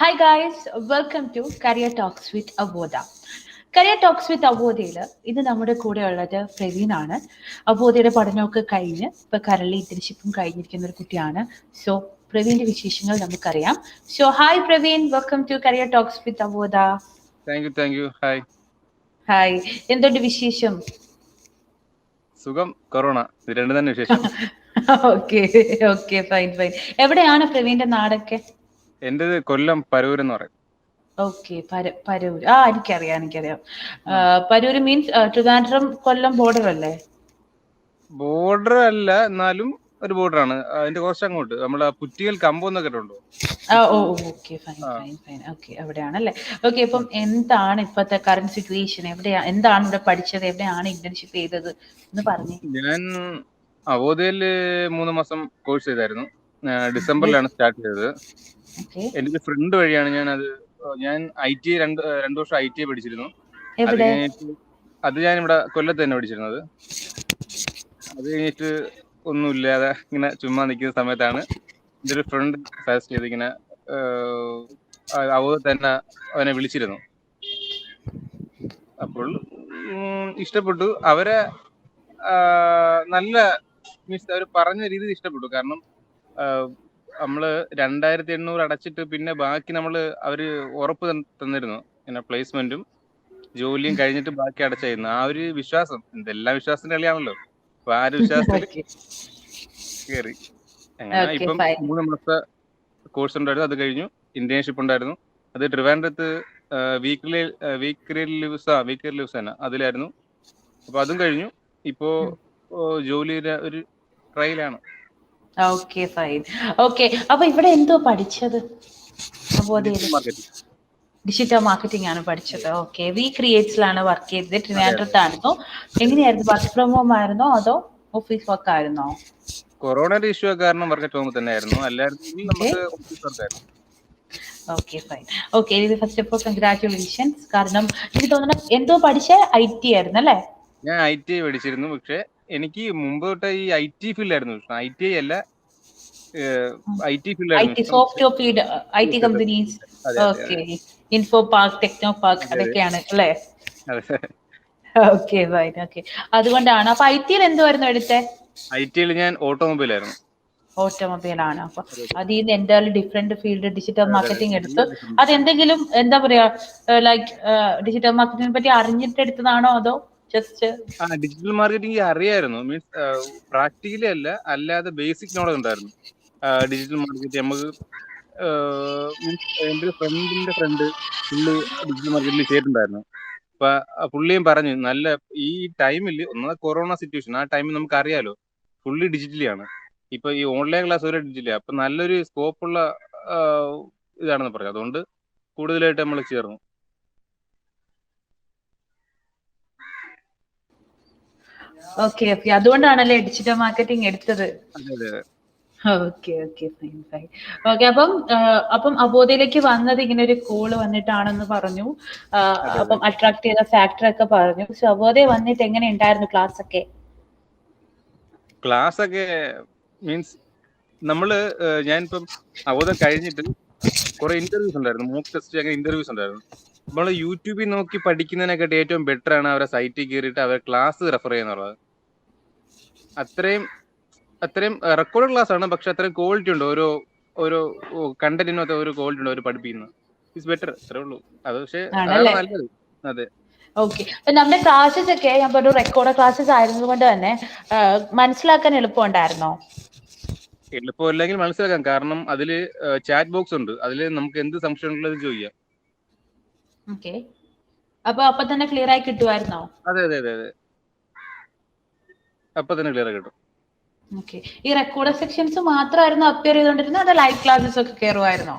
Hi guys, welcome to Career Talks with Avodha. Career talks with അവോധയിൽ ഇത് നമ്മുടെ കൂടെ ഉള്ളത് പ്രവീണാണ്. അവോധയുടെ പഠനമൊക്കെ കഴിഞ്ഞ് ഇപ്പൊ കരളി ഇന്റേൺഷിപ്പും കഴിഞ്ഞിരിക്കുന്ന ഒരു കുട്ടിയാണ്. സോ പ്രവീണിന്റെ വിശേഷങ്ങൾ നമുക്കറിയാം. So hi Praveen, welcome to career talks with Avodha. Thank you. Hi. Hi, എന്തുണ്ട് വിശേഷം? സുഖം, കൊറോണ, ഇത് രണ്ടും തന്നെ വിശേഷം. Okay okay, fine fine. എവിടെയാണ് പ്രവീണിന്റെ നാടൊക്കെ? എന്റേത് കൊല്ലം പരൂർ എന്ന് പറയും. ഓക്കെ, പരൂർ. എനിക്കറിയാം. പരൂര് മീൻസ് ട്രിവാൻഡ്രം കൊല്ലം ബോർഡർ അല്ലേ? ബോർഡർ അല്ല, എന്നാലും ഒരു ബോർഡർ ആണ്. അതിന്റെ കുറച്ച് അങ്ങോട്ട് നമ്മളെ പുറ്റികൽ കമ്പം എന്നൊക്കെ കേട്ടോ. Okay, fine fine fine. Okay, അവിടെയാണല്ലേ. ഓക്കെ, അപ്പം എന്താണ് ഇപ്പോഴത്തെ കറന്റ് സിറ്റുവേഷൻ? എന്താണ് ഇവിടെ പഠിച്ചത്? എവിടെയാണ് ഇന്റേൺഷിപ്പ് ചെയ്തത് എന്ന് പറഞ്ഞു. ഞാൻ അവോധയിൽ 3 മാസം കോഴ്സ് ചെയ്തായിരുന്നു. ഡിസംബറിലാണ് സ്റ്റാർട്ട് ചെയ്തത്. എന്റെ ഫ്രണ്ട് വഴിയാണ് ഞാൻ IT രണ്ട് വർഷം IT പഠിച്ചിരുന്നു. അത് ഞാൻ ഇവിടെ കൊല്ലത്ത് തന്നെ പഠിച്ചിരുന്നത്. അത് കഴിഞ്ഞിട്ട് ഒന്നുമില്ലാതെ ഇങ്ങനെ ചുമ്മാ നിൽക്കുന്ന സമയത്താണ് എൻ്റെ ഒരു ഫ്രണ്ട് സജസ്റ്റ് ചെയ്ത് ഇങ്ങനെ അവ തന്നെ അവനെ വിളിച്ചിരുന്നു. അപ്പോൾ ഇഷ്ടപ്പെട്ടു. അവരെ നല്ല മീൻസ് അവർ പറഞ്ഞ രീതി ഇഷ്ടപ്പെട്ടു. കാരണം നമ്മള് 2800 അടച്ചിട്ട് പിന്നെ ബാക്കി അവര് ഉറപ്പ് തന്നിരുന്നു, ഇങ്ങനെ പ്ലേസ്മെന്റും ജോലിയും കഴിഞ്ഞിട്ട് ബാക്കി അടച്ചായിരുന്നു. ആ ഒരു വിശ്വാസം, എന്തെല്ലാം വിശ്വാസത്തിന്റെ കളിയാണല്ലോ. അപ്പൊ ആ ഒരു വിശ്വാസത്തിൽ കയറി. അങ്ങനെ ഇപ്പം 3 മാസത്തെ കോഴ്സ് ഉണ്ടായിരുന്നു. അത് കഴിഞ്ഞു. ഇന്റേൺഷിപ്പ് ഉണ്ടായിരുന്നു. അത് ട്രിവാൻഡ്രത്ത് വീക്കറി ലീവ്സ് തന്നെ അതിലായിരുന്നു. അപ്പൊ അതും കഴിഞ്ഞു. ഇപ്പോ ജോലിയുടെ ഒരു ട്രയലാണ്. Okay, fine. ഓക്കെ, അപ്പൊ ഇവിടെ എന്തോ പഠിച്ചത്? ഡിജിറ്റൽ മാർക്കറ്റിംഗ് ആണ് പഠിച്ചത്. ഓക്കെ, ക്രിയേറ്റ്സിലാണ് വർക്ക് ചെയ്തത്. ട്രിവാൻഡ്രത്തായിരുന്നു. എങ്ങനെയായിരുന്നു? വർക്ക് ഫ്രം ഹോം ആയിരുന്നോ അതോ ഓഫീസ് വർക്ക് ആയിരുന്നോ? കൊറോണയുടെ ഇഷ്യൂ കാരണം വർക്ക് അറ്റ് ഹോം തന്നെയായിരുന്നു. അല്ലായിരുന്നെങ്കിൽ നമുക്ക് ഓഫീസ് വർക്ക് ആയിരുന്നു. Okay, fine. ഓക്കെ, ഇത് ഫസ്റ്റ് ഓഫ് ഓൾ കൺഗ്രാറ്റുലേഷൻസ്. കാരണം എനിക്ക് തോന്നുന്നു എന്തോ പഠിച്ച IT ആയിരുന്നു അല്ലേ? ഞാൻ IT പഠിച്ചിരുന്നു. പക്ഷെ എനിക്ക് മുമ്പ് തൊട്ട് ഈ IT ഫീൽഡ് ആയിരുന്നു ഇഷ്ടം. IT അല്ല, IT ഫീൽഡ് ആയിരുന്നു. Software field, IT companies. Okay, Infopark, Technopark, അതൊക്കെയാണ് അല്ലേ? Okay, fine. ഓക്കെ, അതുകൊണ്ടാണ്. അപ്പൊ IT-യിൽ എന്തുവായിരുന്നു എടുത്തേ? IT-യിൽ ഞാൻ ഓട്ടോമൊബൈൽ ആയിരുന്നു. ഓട്ടോമൊബൈൽ ആണ്. അപ്പൊ അതിൽ നിന്ന് എന്തായാലും ഡിഫറെന്റ് ഫീൽഡ് ഡിജിറ്റൽ മാർക്കറ്റിംഗ് എടുത്തു. അതെന്തെങ്കിലും എന്താ പറയാ, ലൈക്ക് ഡിജിറ്റൽ മാർക്കറ്റിംഗിനെ പറ്റി അറിഞ്ഞിട്ട് എടുത്തതാണോ അതോ ജസ്റ്റ്? ഡിജിറ്റൽ മാർക്കറ്റിംഗ് അറിയായിരുന്നു. മീൻസ് പ്രാക്ടിക്കലി അല്ല, അല്ലാതെ ബേസിക് നോളജ് ഉണ്ടായിരുന്നു. ഡിജിറ്റൽ മാർക്കറ്റിംഗ് നമുക്ക് മീൻസ് എൻ്റെ ഒരു ഫ്രണ്ടിന്റെ ഫ്രണ്ട് പുള്ളി ഡിജിറ്റൽ മാർക്കറ്റിംഗ് ചെയ്തിട്ടുണ്ടായിരുന്നു. അപ്പൊ പുള്ളിയും പറഞ്ഞു, നല്ല ഈ ടൈമിൽ ഒന്നാമത് കൊറോണ സിറ്റുവേഷൻ, ആ ടൈമിൽ നമുക്ക് അറിയാലോ ഫുള്ളി ഡിജിറ്റലി ആണ്. ഇപ്പൊ ഈ ഓൺലൈൻ ക്ലാസ് വരെ ഡിജിറ്റലി. അപ്പൊ നല്ലൊരു സ്കോപ്പുള്ള ഇതാണെന്ന് പറഞ്ഞു. അതുകൊണ്ട് കൂടുതലായിട്ട് നമ്മൾ ചേർന്നു. ഓക്കെ, അതുകൊണ്ടാണല്ലേ ഡിജിറ്റൽ മാർക്കറ്റിംഗ് എടുത്തത്? അതെ. Okay, fine fine. ഓക്കെ, അപ്പം അവോധയിലേക്ക് വന്നത് ഇങ്ങനെ ഒരു കോള് വന്നിട്ടാണെന്ന് പറഞ്ഞു. അപ്പം അട്രാക്ട് ചെയ്ത ഫാക്ടർ ഒക്കെ പറഞ്ഞു. സോ അവോധ വന്നിട്ട് എങ്ങനെ ഉണ്ടായിരുന്നു ക്ലാസ് ഒക്കെ? മീൻസ് ഞാനിപ്പം അവോധ കഴിഞ്ഞിട്ട് കുറെ ഇന്റർവ്യൂസ് ഉണ്ടായിരുന്നു, മോക്ക് ടെസ്റ്റ്, അങ്ങനെ ഇന്റർവ്യൂസ് ഉണ്ടായിരുന്നു. നമ്മൾ യൂട്യൂബിൽ നോക്കി പഠിക്കുന്നതിനെക്കാട്ടി ഏറ്റവും ബെറ്റർ ആണ് അവരെ സൈറ്റിൽ കയറിയിട്ട് അവർ ക്ലാസ് റെഫർ ചെയ്യുന്നുള്ളത്. അത്രയും റെക്കോർഡ് ക്ലാസ് ആണ്, പക്ഷെ അത്രയും ക്വാളിറ്റി ഉണ്ട്. ഓരോ കണ്ടന്റിനകത്ത് ഒരു ക്വാളിറ്റി ഉണ്ട് അവർ പഠിപ്പിക്കുന്നത്. ഇറ്റ്സ് ബെറ്റർ, അത്രേ ഉള്ളൂ. അത് പക്ഷേ അതാണ് നല്ലത്. അതെ. ഓക്കെ, നമ്മുടെ ക്ലാസ്സസ് ഒക്കെ ഞാൻ പറഞ്ഞു റെക്കോർഡ് ക്ലാസ്സസ് ആയിരുന്നുകൊണ്ട് തന്നെ മനസ്സിലാക്കാൻ എളുപ്പമുണ്ടായിരുന്നോ? എളുപ്പമില്ലെങ്കിൽ മനസ്സിലാക്കാം. കാരണം അതില് ചാറ്റ് ബോക്സ് ഉണ്ട്. അതില് നമുക്ക് എന്ത് സംശയം ഉള്ളത് ചോദിക്കാം. ഓക്കെ, അപ്പൊ തന്നെ ക്ലിയർ ആയി കിട്ടുമായിരുന്നോ? അതെ, അപ്പൊ തന്നെ ക്ലിയർ ആയി കിട്ടും. ഓക്കെ, ഈ റെക്കോർഡ് സെക്ഷൻസ് മാത്രമായിരുന്നു അപ്പിയർ ചെയ്തോണ്ടിരുന്നത് അതോ ലൈവ് ക്ലാസ്സസ് ഒക്കെ കയറുമായിരുന്നോ?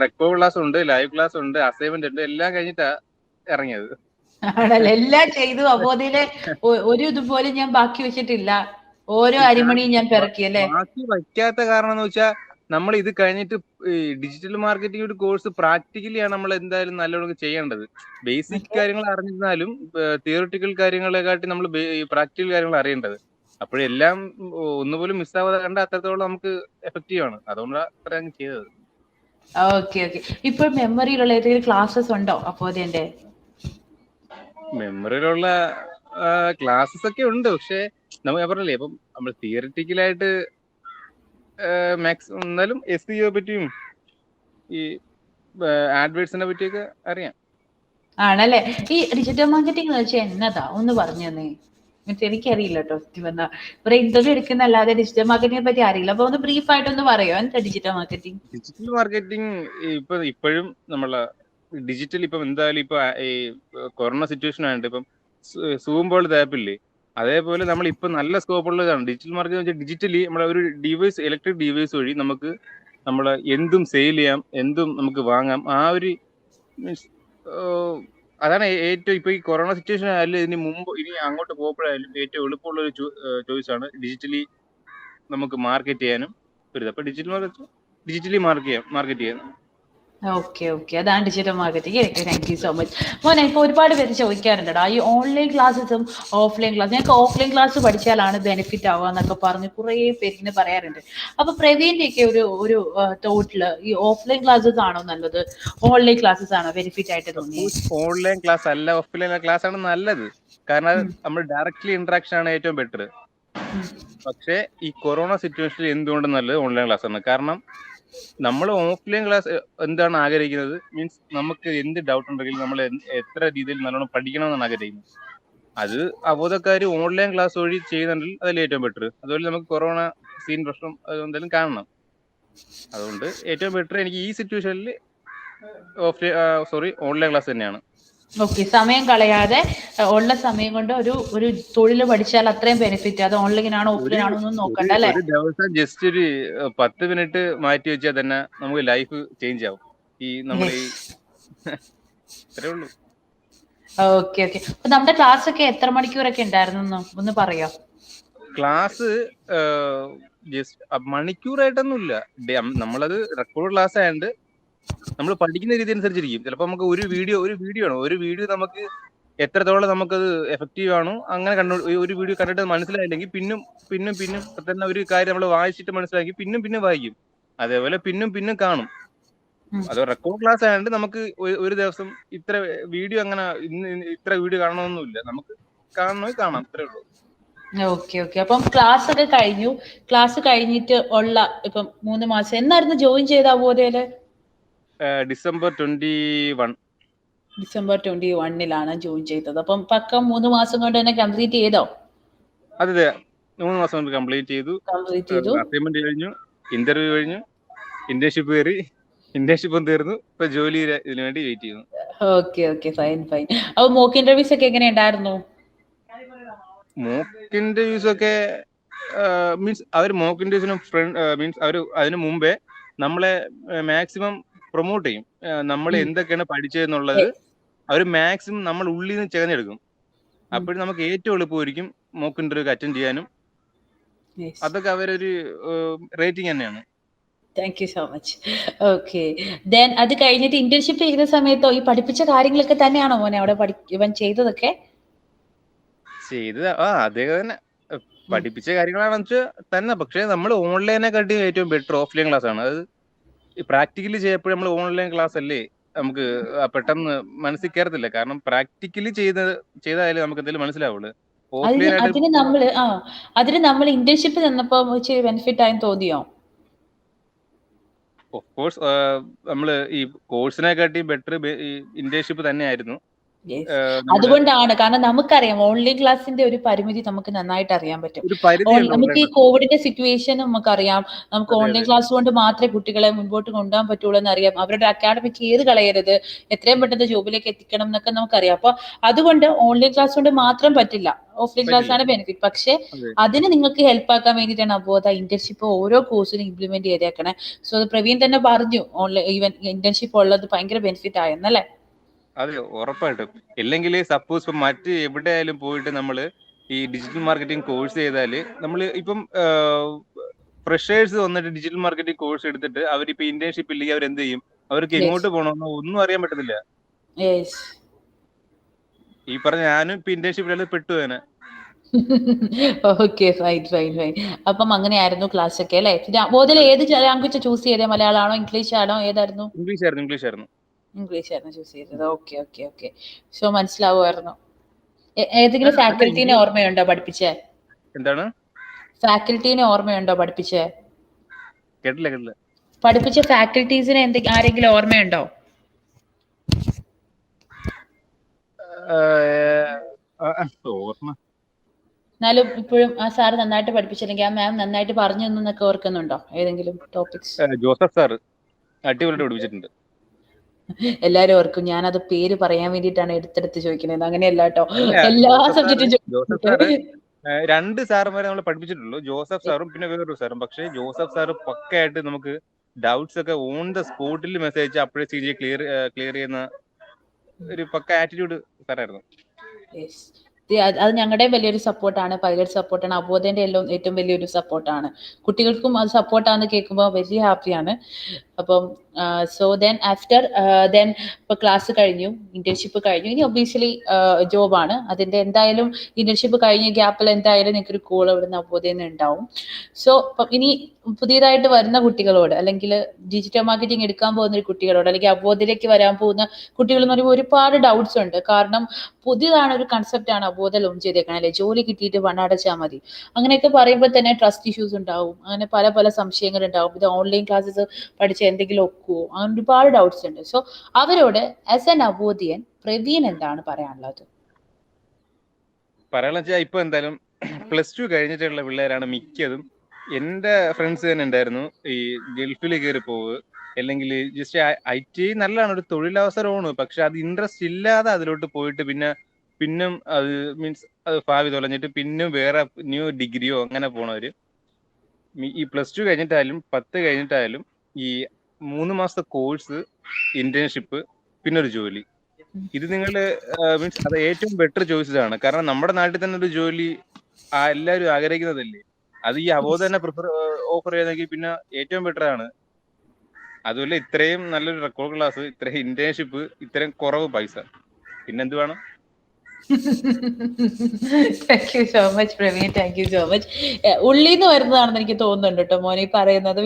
റെക്കോർഡ് ക്ലാസ് ഉണ്ട്, ലൈവ് ക്ലാസ് ഉണ്ട്, അസൈൻമെന്റ് ഉണ്ട്, എല്ലാം കഴിഞ്ഞിട്ടാ ഇറങ്ങിയത്. ആണല്ലേ? എല്ലാം ചെയ്തു. അവോധയിലെ ഒരു ഇതുപോലും ഞാൻ ബാക്കി വെച്ചിട്ടില്ല. ഓരോ അരിമണിയും ഞാൻ പിറക്കി അല്ലേ? ബാക്കി വയ്ക്കാത്ത കാരണം എന്ന് വെച്ചാൽ നമ്മൾ ഇത് കഴിഞ്ഞിട്ട് ഈ ഡിജിറ്റൽ മാർക്കറ്റിംഗ് ഒരു കോഴ്സ് പ്രാക്ടിക്കലി ആണ് നമ്മൾ എന്തായാലും നല്ലോണം ചെയ്യേണ്ടത്. ബേസിക് കാര്യങ്ങൾ അറിഞ്ഞിരുന്നാലും തിയറിറ്റിക്കൽ കാര്യങ്ങളെക്കാട്ടി നമ്മൾ പ്രാക്ടിക്കൽ കാര്യങ്ങൾ അറിയേണ്ടത്. അപ്പോഴെല്ലാം ഒന്നുപോലും മിസ്സാവാതെ കണ്ട അത്രത്തോളം നമുക്ക് എഫക്റ്റീവ് ആണ്. അതുകൊണ്ടാണ് അത്ര അങ്ങ് ചെയ്തത്. Okay okay. ഇപ്പോൾ മെമ്മറിയിലുള്ള ഏതെങ്കിലും ക്ലാസ്സസ് ഉണ്ടോ അപ്പോതിന്റെ? മെമ്മറിയിലുള്ള ക്ലാസ്സസ് ഒക്കെ ഉണ്ട്. പക്ഷെ ഞാൻ പറഞ്ഞില്ലേ, ഇപ്പം നമ്മൾ തിയറിറ്റിക്കലായിട്ട് മാക്സിമം എന്നാലും SEO പറ്റിയും ഈ ആഡ്വേർഡ്സിനെ പറ്റിയൊക്കെ അറിയാം. ആണല്ലേ. ഈ ഡിജിറ്റൽ മാർക്കറ്റിംഗ് എന്ന് വെച്ചാൽ എന്നതാ ഒന്ന് പറഞ്ഞു തന്നെ. എനിക്കറിയില്ല കേട്ടോ സത്യം പറഞ്ഞാ. ഒരു ഇന്റർവ്യൂ എടുക്കുന്നല്ലാതെ ഡിജിറ്റൽ മാർക്കറ്റിംഗിനെ പറ്റി അറിയില്ല. അപ്പൊ ഒന്ന് ബ്രീഫ് ആയിട്ടൊന്ന് പറയോ എന്താ ഡിജിറ്റൽ മാർക്കറ്റിംഗ്? ഡിജിറ്റൽ മാർക്കറ്റിംഗ് ഇപ്പോഴും നമ്മളെ ഡിജിറ്റൽ ഇപ്പം എന്തായാലും ഇപ്പൊ ഈ കൊറോണ സിറ്റുവേഷൻ ആയിട്ട് ഇപ്പം സൂം പോലത്തെ ആപ്പില്ലേ, അതേപോലെ നമ്മൾ ഇപ്പൊ നല്ല സ്കോപ്പ് ഉള്ളതാണ് ഡിജിറ്റൽ മാർക്കറ്റിംഗ് വെച്ചാൽ. ഡിജിറ്റലി നമ്മളെ ഒരു ഡിവൈസ്, ഇലക്ട്രിക് ഡിവൈസ് വഴി നമുക്ക് നമ്മളെ എന്തും സെയിൽ ചെയ്യാം, എന്തും നമുക്ക് വാങ്ങാം. ആ ഒരു മീൻസ് അതാണ് ഏറ്റവും ഇപ്പൊ ഈ കൊറോണ സിറ്റുവേഷൻ ആയാലും ഇതിന് മുമ്പ് ഇനി അങ്ങോട്ട് പോകുമ്പോഴായാലും ഏറ്റവും എളുപ്പമുള്ള ഒരു ചോയ്സ് ആണ് ഡിജിറ്റലി നമുക്ക് മാർക്കറ്റ് ചെയ്യാനും വരുന്നത്. അപ്പൊ ഡിജിറ്റലി മാർക്കറ്റ് ചെയ്യാൻ. ഓക്കെ ഓക്കെ, അതാണ് digital marketing. Thank you so much. മോനെ, ഇപ്പോൾ ഒരുപാട് പേര് ചോദിക്കാറുണ്ടടാ ഈ ഓൺലൈൻ ക്ലാസ്സും ഓഫ്ലൈൻ ക്ലാസ്. ഞങ്ങൾക്ക് ഓഫ്ലൈൻ ക്ലാസ് പഠിച്ചാലാണ് ബെനിഫിറ്റ് ആവുക എന്നൊക്കെ പറഞ്ഞ് കുറേ പേര് ഇങ്ങനെ പറയാറുണ്ട്. അപ്പൊ പ്രവീണിന്റെ ഒക്കെ ഒരു തോട്ടില് ഈ ഓഫ്ലൈൻ ക്ലാസ്സസ് ആണോ നല്ലത്, ഓൺലൈൻ ക്ലാസ്സസ് ആണോ ബെനിഫിറ്റ് ആയിട്ട് തോന്നിയത്? ഓൺലൈൻ ക്ലാസ് അല്ല, ഓഫ്ലൈൻ ക്ലാസ് ആണ് നല്ലത്. കാരണം നമ്മൾ ഡയറക്ട്ലി ഇന്ററാക്ഷൻ ആണ് ഏറ്റവും ബെറ്റർ. പക്ഷേ ഈ കൊറോണ സിറ്റുവേഷനിൽ എന്തുകൊണ്ടും നല്ലത് ഓൺലൈൻ ക്ലാസ് ആണ്. കാരണം നമ്മൾ ഓഫ്ലൈൻ ക്ലാസ് എന്താണ് ആഗ്രഹിക്കുന്നത്, മീൻസ് നമുക്ക് എന്ത് ഡൗട്ട് ഉണ്ടെങ്കിലും നമ്മൾ എത്ര രീതിയിൽ നല്ലോണം പഠിക്കണമെന്നാണ് ആഗ്രഹിക്കുന്നത്. അത് അവബോധക്കാർ ഓൺലൈൻ ക്ലാസ് വഴി ചെയ്യുന്നുണ്ടെങ്കിൽ അതല്ലേ ഏറ്റവും ബെറ്റർ. അതുപോലെ നമുക്ക് കൊറോണ സീൻ പ്രശ്നം എന്തായാലും കാണണം. അതുകൊണ്ട് ഏറ്റവും ബെറ്റർ എനിക്ക് ഈ സിറ്റുവേഷനിൽ ഓൺലൈൻ ക്ലാസ് തന്നെയാണ്. ഓക്കെ, സമയം കളയാതെ ഉള്ള സമയം കൊണ്ട് ഒരു തൊഴിൽ പഠിച്ചാൽ അത്രയും ബെനിഫിറ്റ്. അത് ഓൺലൈൻ ആണോ ഓഫ്ലൈൻ ആണോ ഒന്നും നോക്കണ്ട അല്ലേ? ഒരു ദിവസം ജസ്റ്റ് ഒരു 10 മിനിറ്റ് മാറ്റി വെച്ചാൽ തന്നെ നമുക്ക് ലൈഫ് ചേഞ്ച് ആവും. ഈ നമ്മൾ ഈ അത്രേ ഉള്ളൂ. Okay okay. അപ്പൊ നമ്മുടെ ക്ലാസ് ഒക്കെ എത്ര മണിക്കൂറൊക്കെ ഉണ്ടായിരുന്നു ഒന്ന് പറയാ? ക്ലാസ് ജസ്റ്റ് മണിക്കൂറായിട്ടൊന്നുമില്ല. നമ്മളത് റെക്കോർഡ് ക്ലാസ് ആയതുകൊണ്ട് നമ്മൾ പഠിക്കുന്ന രീതി അനുസരിച്ചിരിക്കും. ചിലപ്പോൾ നമുക്ക് ഒരു വീഡിയോ നമുക്ക് എത്രത്തോളം നമുക്കത് എഫക്റ്റീവ് ആണോ അങ്ങനെ ഒരു വീഡിയോ കണ്ടിട്ട് മനസ്സിലായില്ലെങ്കിൽ പിന്നും തന്നെ ഒരു കാര്യം നമ്മൾ വായിച്ചിട്ട് മനസ്സിലാക്കി പിന്നും വായിക്കും. അതേപോലെ പിന്നും കാണും. അത് റെക്കോർഡ് ക്ലാസ് ആയതുകൊണ്ട് നമുക്ക് ഒരു ദിവസം ഇത്ര വീഡിയോ അങ്ങനെ ഇത്ര വീഡിയോ കാണണമെന്നൊന്നുമില്ല. നമുക്ക് കാണണമെങ്കിൽ കാണാം, അത്രേ ഉള്ളൂ. Okay okay. അപ്പം ക്ലാസ് ഒക്കെ കഴിഞ്ഞു. ക്ലാസ് കഴിഞ്ഞിട്ട് ഉള്ള ഇപ്പം 3 മാസം എന്നായിരുന്നു ജോയിൻ ചെയ്ത അവോധയില്? ഡിസംബർ 21. ഡിസംബർ 21 ജോയിൻ ചെയ്തത്. അപ്പം പക്കം 3 മാസം കൊണ്ട് തന്നെ കംപ്ലീറ്റ് ചെയ്തോ? അതെ, 3 മാസം കൊണ്ട് കംപ്ലീറ്റ് ചെയ്തു. അസൈൻമെന്റ് കഴിഞ്ഞു, ഇന്റർവ്യൂ കഴിഞ്ഞു, ഇന്റേൺഷിപ്പ് കയറി, ഇന്റേൺഷിപ്പും തീർന്നു. ഇപ്പൊ ജോലി ഇതിനു വേണ്ടി വെയിറ്റ് ചെയ്യുന്നു. Okay okay, fine fine. അപ്പൊ മോക്ക് ഇന്റർവ്യൂസ് ഒക്കെ എങ്ങനെ ഉണ്ടായിരുന്നു? മോക്ക് ഇന്റർവ്യൂസ് ഒക്കെ മീൻസ് അവർ മോക്ക് ഇന്റർവ്യൂസിനും മീൻസ് അവർ അതിനു മുമ്പേ നമ്മളെ മാക്സിമം പ്രൊമോട്ട് ചെയ്യും. നമ്മൾ എന്തൊക്കെയാണ് പഠിച്ചതെന്നുള്ളത് അവർ മാക്സിമം നമ്മൾ ഉള്ളിൽ നിന്ന് തിരഞ്ഞെടുക്കും. അപ്പോഴും നമുക്ക് ഏറ്റവും എളുപ്പമായിരിക്കും മോക്ക് ഇന്റർവ്യൂ അറ്റൻഡ് ചെയ്യാനും. അതൊക്കെ അവരൊരു റേറ്റിംഗ് തന്നെയാണ്. Thank you so much. Okay, then അത് കഴിഞ്ഞിട്ട് ഇന്റേൺഷിപ്പ് ചെയ്യുന്ന സമയത്തോ ഈ പഠിപ്പിച്ച കാര്യങ്ങളൊക്കെ തന്നെയാണോ മോനെ അവിടെ ഇവൻ ചെയ്തതൊക്കെ? അതേ തന്നെ പഠിപ്പിച്ച കാര്യങ്ങളാണെന്ന് വെച്ചാൽ തന്നെ. പക്ഷെ നമ്മൾ ഓൺലൈനെക്കാട്ടി ഏറ്റവും ബെറ്റർ ഓഫ്ലൈൻ ക്ലാസ് ആണ്. അത് പ്രാക്ടിക്കലി ചെയ്യപ്പോഴും നമ്മൾ ഓൺലൈൻ ക്ലാസ് അല്ലേ നമുക്ക് പെട്ടെന്ന് മനസ്സിൽ കയറത്തില്ല. കാരണം പ്രാക്ടിക്കലി ചെയ്താലേ നമുക്ക് എന്തെങ്കിലും മനസ്സിലാവുള്ളൂ. ഓഫ്ലൈൻ ആയിട്ട് അതിന് നമ്മൾ ഇന്റേൺഷിപ്പ് തന്നപ്പോ ബെനിഫിറ്റ് ആയി തോന്നിയോ? ഓഫ് കോഴ്സ് നമ്മള് ഈ കോഴ്സിനെക്കാട്ടി ബെറ്റർ ഇന്റേൺഷിപ്പ് തന്നെയായിരുന്നു. അതുകൊണ്ടാണ്, കാരണം നമുക്കറിയാം ഓൺലൈൻ ക്ലാസിന്റെ ഒരു പരിമിതി നമുക്ക് നന്നായിട്ട് അറിയാൻ പറ്റും. നമുക്ക് ഈ കോവിഡിന്റെ സിറ്റുവേഷൻ നമുക്കറിയാം. നമുക്ക് ഓൺലൈൻ ക്ലാസ് കൊണ്ട് മാത്രമേ കുട്ടികളെ മുൻപോട്ട് കൊണ്ടുപോകാൻ പറ്റുള്ളൂ എന്നറിയാം. അവരുടെ അക്കാഡമിക് ഏത് കളയരുത്, എത്രയും പെട്ടെന്ന് ജോബിലേക്ക് എത്തിക്കണം എന്നൊക്കെ നമുക്കറിയാം. അപ്പൊ അതുകൊണ്ട് ഓൺലൈൻ ക്ലാസ് കൊണ്ട് മാത്രം പറ്റില്ല, ഓഫ്ലൈൻ ക്ലാസ് ആണ് ബെനിഫിറ്റ്. പക്ഷെ അതിന് നിങ്ങൾക്ക് ഹെൽപ്പ് ആക്കാൻ വേണ്ടിയിട്ടാണ് അബോധ ഇന്റേൺഷിപ്പ് ഓരോ കോഴ്സിനും ഇംപ്ലിമെന്റ് ചെയ്തേക്കണേ. സോ അത് പ്രവീൺ തന്നെ പറഞ്ഞു, ഓൺലൈൻ ഈവൻ ഇന്റേൺഷിപ്പ് ഉള്ളത് ഭയങ്കര ബെനിഫിറ്റ് ആയെന്നല്ലേ? അതെ, ഉറപ്പായിട്ടും. ഇല്ലെങ്കിൽ സപ്പോസ് ഇപ്പം മറ്റ് എവിടെയായാലും പോയിട്ട് നമ്മൾ ഈ ഡിജിറ്റൽ മാർക്കറ്റിംഗ് കോഴ്സ് ചെയ്താല് നമ്മൾ ഇപ്പം ഫ്രഷേഴ്സ് വന്നിട്ട് ഡിജിറ്റൽ മാർക്കറ്റിംഗ് കോഴ്സ് എടുത്തിട്ട് അവരിപ്പോ ഇന്റേൺഷിപ്പ് ഇല്ലെങ്കിൽ അവരെന്ത് ചെയ്യും? അവർക്ക് എങ്ങോട്ട് പോകണമെന്നോ ഒന്നും അറിയാൻ പറ്റത്തില്ല. ഈ പറഞ്ഞ ഞാനും ഇപ്പൊ ഇന്റേൺഷിപ്പിൽ പെട്ടു തന്നെ. Okay, fine fine fine. അപ്പം അങ്ങനെയായിരുന്നു ക്ലാസ് ഒക്കെ അല്ലേ? ബോധയിൽ ഏത് ലാംഗ്വേജ് ചൂസ് ചെയ്തേ? മലയാളമാണോ ഇംഗ്ലീഷ് ആണോ ഏതായിരുന്നു? ഇംഗ്ലീഷ് ആയിരുന്നു. ഇംഗ്ലീഷ് ആയിരുന്നു ചൂസ് ചെയ്തത്. Okay okay okay. സോ മനസ്സിലാവുമായിരുന്നു. ഏതെങ്കിലും അല്ല ഫാക്കൽറ്റീനെ ഓർമ്മയുണ്ടോ പഠിപ്പിച്ചേ? എന്താണ്? ഫാക്കൽറ്റീനെ ഓർമ്മയുണ്ടോ പഠിപ്പിച്ചേ? കേട്ടില്ല. പഠിപ്പിച്ച ഫാക്കൽറ്റീസിനെ ആരെങ്കിലും ഓർമ്മയുണ്ടോ? ഓർമ്മ എന്നാലും ഇപ്പോഴും ആ സാർ നന്നായിട്ട് പഠിപ്പിച്ചില്ലെങ്കിൽ ആ മാം നന്നായിട്ട് പറഞ്ഞു തന്നൊക്കെ ഓർക്കുന്നുണ്ടോ ഏതെങ്കിലും ടോപ്പിക്സ്? ജോസഫ് സാർ അടിപൊളിയായിട്ട് പഠിപ്പിച്ചിട്ടുണ്ട്. എല്ലാരും ഓർക്കും ഞാനത് പേര് പറയാൻ വേണ്ടിയിട്ടാണ് എടുത്തെടുത്ത് ചോദിക്കുന്നത്. അങ്ങനെയല്ല കേട്ടോ, അല്ല, എല്ലാ ജോസഫ് സാറ് സബ്ജക്റ്റും രണ്ട് സാറുമാരെ നമ്മൾ പഠിപ്പിച്ചിട്ടുള്ളൂ, ജോസഫ് സാറും പിന്നെ വേറൊരു സാറും. പക്ഷേ ജോസഫ് സാറ് പക്കയായിട്ട് നമുക്ക് ഡൗട്ട്സ് ഒക്കെ ഓൺ ദ സ്പോട്ടിൽ മെസ്സേജ് അയച്ച് അപ്പോഴേ CG ക്ലിയർ ചെയ്യുന്ന ഒരു പക്ക ആറ്റിറ്റ്യൂഡ് സാറായിരുന്നു. അത് ഞങ്ങളുടെയും വലിയൊരു സപ്പോർട്ടാണ്, പൈലറ്റ് സപ്പോർട്ടാണ്, അബോധന്റെ എല്ലാം ഏറ്റവും വലിയൊരു സപ്പോർട്ടാണ്. കുട്ടികൾക്കും അത് സപ്പോർട്ടാന്ന് കേൾക്കുമ്പോൾ വലിയ ഹാപ്പിയാണ്. അപ്പം സോ ദെൻ ആഫ്റ്റർ ദെൻ ഇപ്പൊ ക്ലാസ് കഴിഞ്ഞു, ഇന്റേൺഷിപ്പ് കഴിഞ്ഞു, ഇനി ഒബീഷ്യലി ജോബാണ്. അതിന്റെ എന്തായാലും ഇന്റേൺഷിപ്പ് കഴിഞ്ഞ ഗ്യാപ്പിൽ എന്തായാലും നിങ്ങൾക്ക് ഒരു കോൾ ഇവിടുന്ന് അബോധയിൽ നിന്ന് ഉണ്ടാവും. സോ ഇനി പുതിയതായിട്ട് വരുന്ന കുട്ടികളോട്, അല്ലെങ്കിൽ ഡിജിറ്റൽ മാർക്കറ്റിംഗ് എടുക്കാൻ പോകുന്ന ഒരു കുട്ടികളോട്, അല്ലെങ്കിൽ അബോധയിലേക്ക് വരാൻ പോകുന്ന കുട്ടികൾ എന്ന് പറയുമ്പോൾ ഒരുപാട് ഡൗട്ട്സ് ഉണ്ട്. കാരണം പുതിയതാണ്, ഒരു കൺസെപ്റ്റ് ആണ് അബോധ ലോഞ്ച് ചെയ്തേക്കണം അല്ലെ, ജോലി കിട്ടിയിട്ട് പണടച്ചാൽ മതി, അങ്ങനെയൊക്കെ പറയുമ്പോൾ തന്നെ ട്രസ്റ്റ് ഇഷ്യൂസ് ഉണ്ടാവും, അങ്ങനെ പല പല സംശയങ്ങൾ ഉണ്ടാവും. ഇത് ഓൺലൈൻ ക്ലാസ്സസ് പഠിച്ച് എന്തെങ്കിലും ഒക്കുവോ, അങ്ങനെ ഒരുപാട് ഡൗട്ട്സ് ഉണ്ട്. സോ അവരോട് ആസ് എൻ അബോധിയൻ പ്രവീൺ എന്താണ് പറയാനുള്ളത്? പറയാന്ന് വെച്ചാൽ ഇപ്പൊ എന്തായാലും +2 കഴിഞ്ഞിട്ടുള്ള പിള്ളേരാണ് മിക്കതും. എന്റെ ഫ്രണ്ട്സ് തന്നെ ഉണ്ടായിരുന്നു ഈ ഗൾഫിൽ കയറി പോവുക, അല്ലെങ്കിൽ ജസ്റ്റ് IT നല്ലതാണ്, ഒരു തൊഴിലവസരമാണ്. പക്ഷെ അത് ഇൻട്രസ്റ്റ് ഇല്ലാതെ അതിലോട്ട് പോയിട്ട് പിന്നും അത് മീൻസ് അത് ഭാവി തൊലഞ്ഞിട്ട് പിന്നും വേറെ ന്യൂ ഡിഗ്രിയോ അങ്ങനെ പോണവര് ഈ +2 കഴിഞ്ഞിട്ടായാലും 10 കഴിഞ്ഞിട്ടായാലും ഈ 3 മാസത്തെ കോഴ്സ്, ഇന്റേൺഷിപ്പ്, പിന്നെ ഒരു ജോലി, ഇത് നിങ്ങൾ മീൻസ് അത് ഏറ്റവും ബെറ്റർ ചോയ്സസ് ആണ്. കാരണം നമ്മുടെ നാട്ടിൽ തന്നെ ഒരു ജോലി എല്ലാവരും ആഗ്രഹിക്കുന്നതല്ലേ. അത് ഈ അവബോധ തന്നെ ഓഫർ ചെയ്യുന്നെങ്കിൽ പിന്നെ ഏറ്റവും ബെറ്റർ ആണ്. അതുപോലെ ഇത്രയും നല്ലൊരു റെക്കോർഡ് ക്ലാസ്, ഇത്രയും ഇന്റേൺഷിപ്പ്, ഇത്രയും കുറവ് പൈസ, പിന്നെന്ത് വേണം? Thank you so much Praveen, thank you so much. ഉള്ളിന്ന് വരുന്നതാണെന്ന് എനിക്ക് തോന്നുന്നുണ്ട് കേട്ടോ മോനെ പറയുന്നത്.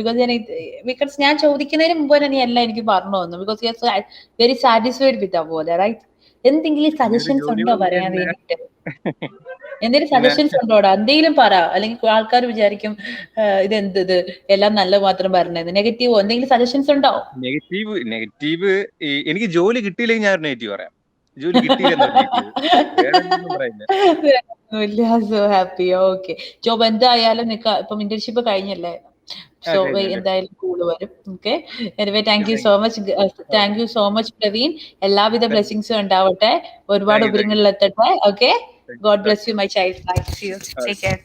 ബിക്കോസ് ഞാൻ ചോദിക്കുന്നതിന് മുമ്പ് തന്നെ നീ എല്ലാം എനിക്ക് പറഞ്ഞു തന്നു. Because you are very satisfied with Avodha, right? എന്തെങ്കിലും സജഷൻസ് ഉണ്ടോ പറയാൻ വേണ്ടിയിട്ട്? എന്തെങ്കിലും സജഷൻസ് ഉണ്ടോടാ? എന്തെങ്കിലും പറ, അല്ലെങ്കിൽ ആൾക്കാർ വിചാരിക്കും ഇത് എല്ലാം നല്ല മാത്രം പറഞ്ഞത്, നെഗറ്റീവോ എന്തെങ്കിലും സജഷൻസ് ഉണ്ടോ? നെഗറ്റീവ് എനിക്ക് ജോലി കിട്ടിയില്ലെങ്കിൽ ഞാൻ ഒരു നെഗറ്റീവ് പറയാം. ജോലി കിട്ടിയില്ലെന്ന് ഒരു നെഗറ്റീവ്, വേറെ ഒന്നും പറയില്ല. So happy. ഓക്കെ, ജോബ് എന്തായാലും നിനക്ക് ഇപ്പം ഇന്റേൺഷിപ്പ് കഴിഞ്ഞല്ലേ, സോ എന്തായാലും കൂള് വരും. Okay, anyway thank you so much, thank you so much Praveen. എല്ലാവിധ ബ്ലെസ്സിങ്സും ഉണ്ടാവട്ടെ, ഒരുപാട് ഉപരിങ്ങളിൽ എത്തട്ടെ. Okay, God bless you my child. Bye, see you, take care.